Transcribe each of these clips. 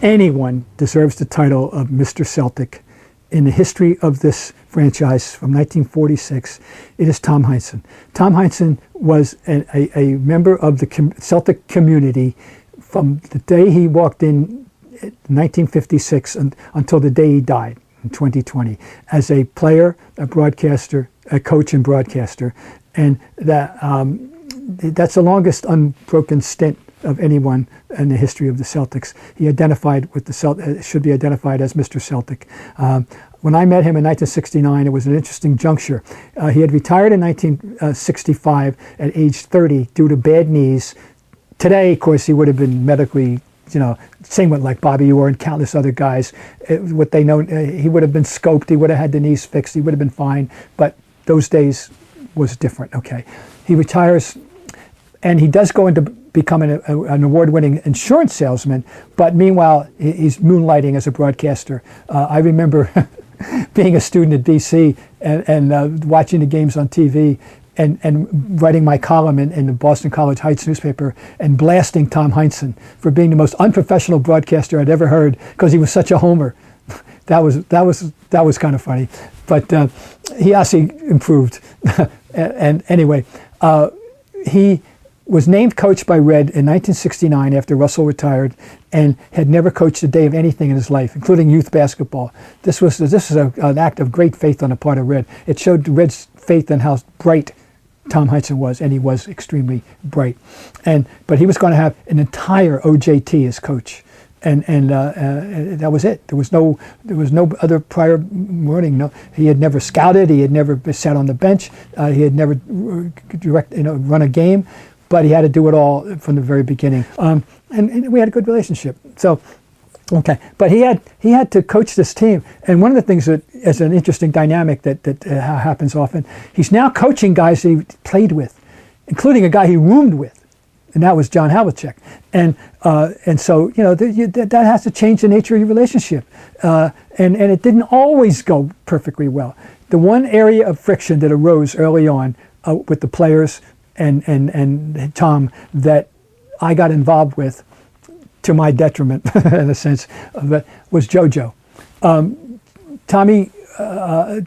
anyone deserves the title of Mr. Celtic in the history of this franchise from 1946, it is Tom Heinsohn. Tom Heinsohn was a member of the Celtic community from the day he walked in 1956 until the day he died in 2020 as a player, a broadcaster, a coach and broadcaster. And that's the longest unbroken stint of anyone in the history of the Celtics. He identified with should be identified as Mr. Celtic. When I met him in 1969, it was an interesting juncture. He had retired in 1965 at age 30 due to bad knees. Today, of course, he would have been medically, same with like Bobby Orr and countless other guys. He would have been scoped. He would have had the knees fixed. He would have been fine. But those days was different. Okay, he retires, and he does go into becoming an award-winning insurance salesman. But meanwhile, he's moonlighting as a broadcaster. I remember being a student at BC and watching the games on TV. And writing my column in the Boston College Heights newspaper and blasting Tom Heinsohn for being the most unprofessional broadcaster I'd ever heard because he was such a homer. That was kind of funny, but he actually improved. And anyway, he was named coach by Red in 1969 after Russell retired, and had never coached a day of anything in his life, including youth basketball. This is an act of great faith on the part of Red. It showed Red's faith in how bright Tom Heinsohn was, and he was extremely bright. But he was going to have an entire OJT as coach, and that was it. There was no other prior warning. No, he had never scouted. He had never sat on the bench. He had never run a game, but he had to do it all from the very beginning. And we had a good relationship. So. Okay, but he had to coach this team, and one of the things that is an interesting dynamic that happens often, he's now coaching guys that he played with, including a guy he roomed with, and that was John Havlicek. And so that has to change the nature of your relationship, and it didn't always go perfectly well. The one area of friction that arose early on with the players and Tom that I got involved with, to my detriment, in a sense, was JoJo. Tommy,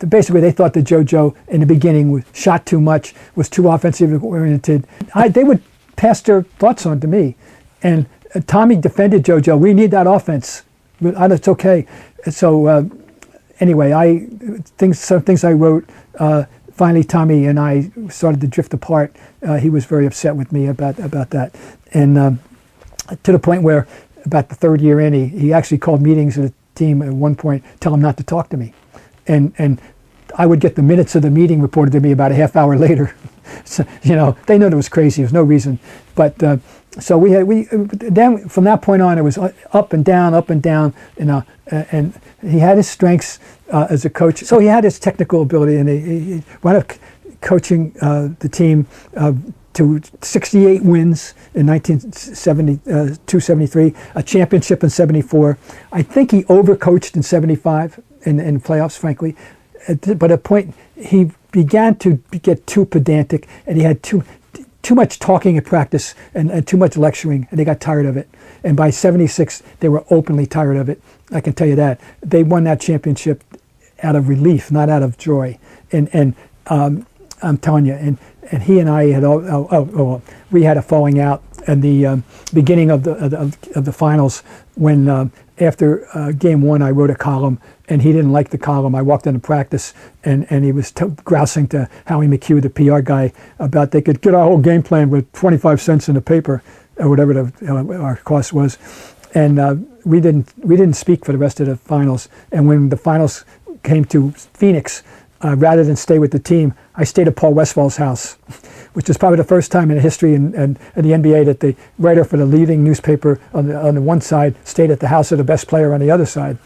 basically they thought that JoJo in the beginning shot too much, was too offensively oriented. They would pass their thoughts on to me. And Tommy defended JoJo. We need that offense. It's okay. So anyway, some things I wrote, finally Tommy and I started to drift apart. He was very upset with me about that. And to the point where about the third year in, he actually called meetings of the team at one point, tell them not to talk to me. And I would get the minutes of the meeting reported to me about a half hour later. So, they knew it was crazy. There's no reason. But so then from that point on, it was up and down, and he had his strengths as a coach. So he had his technical ability, and he wound up coaching the team to 68 wins in 1972-73, a championship in 74. I think he overcoached in 75 in playoffs, frankly. But at a point, he began to get too pedantic, and he had too much talking at practice and too much lecturing, and they got tired of it. And by 76, they were openly tired of it. I can tell you that. They won that championship out of relief, not out of joy. And I'm telling you, and he and I had we had a falling out in the beginning of the finals when after game one I wrote a column and he didn't like the column. I walked into practice and he was grousing to Howie McHugh, the PR guy, about they could get our whole game plan with 25 cents in the paper or whatever our cost was, and we didn't speak for the rest of the finals. And when the finals came to Phoenix, rather than stay with the team, I stayed at Paul Westphal's house, which is probably the first time in the history in the NBA that the writer for the leading newspaper on the one side stayed at the house of the best player on the other side.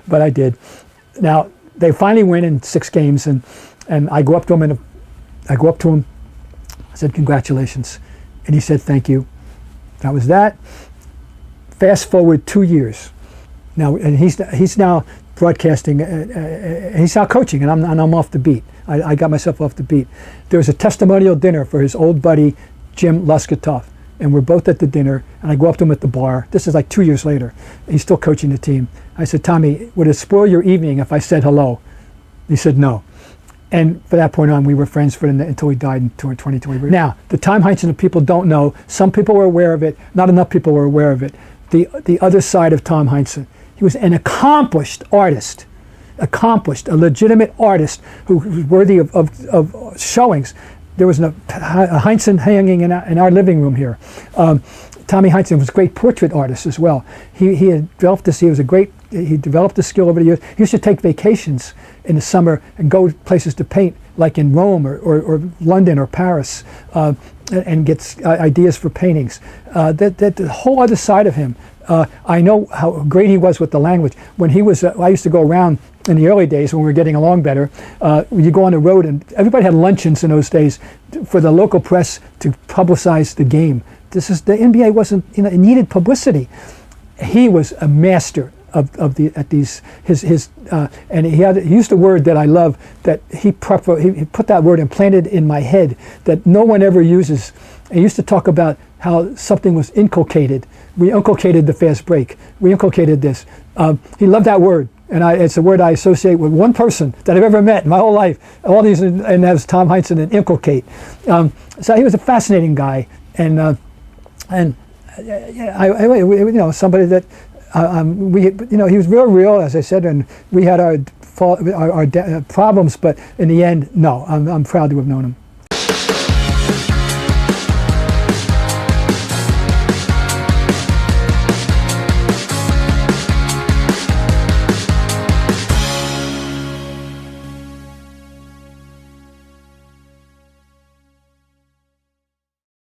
But I did. Now, they finally win in 6 games, and I go up to him, I said, "Congratulations." And he said, "Thank you." That was that. Fast forward 2 years. Now, and he's now broadcasting, he's now coaching, and I'm off the beat. I got myself off the beat. There was a testimonial dinner for his old buddy, Jim Luskatoff, and we're both at the dinner, and I go up to him at the bar. This is like 2 years later. He's still coaching the team. I said, Tommy, would it spoil your evening if I said hello? He said no. And from that point on, we were friends until he died in 2020. Now, the Tom Heinsohn that people don't know, some people were aware of it, not enough people were aware of it. The other side of Tom Heinsohn, he was an accomplished artist, a legitimate artist who was worthy of showings. There was a Heinsohn hanging in our living room here. Tommy Heinsohn was a great portrait artist as well. He had developed this. He developed the skill over the years. He used to take vacations in the summer and go places to paint, like in Rome or London or Paris, and get ideas for paintings. That the whole other side of him. I know how great he was with the language. When he was, I used to go around in the early days when we were getting along better. You go on the road, and everybody had luncheons in those days for the local press to publicize the game. The NBA wasn't, it needed publicity. He was a master and he used a word that I love, that he put that word implanted in my head that no one ever uses. He used to talk about how something was inculcated. We inculcated the fast break. We inculcated this. He loved that word, and it's a word I associate with one person that I've ever met in my whole life. All these, and that was Tom Heinsohn, and inculcate. So he was a fascinating guy, and somebody that he was real, as I said, and we had our problems, but in the end, no, I'm proud to have known him.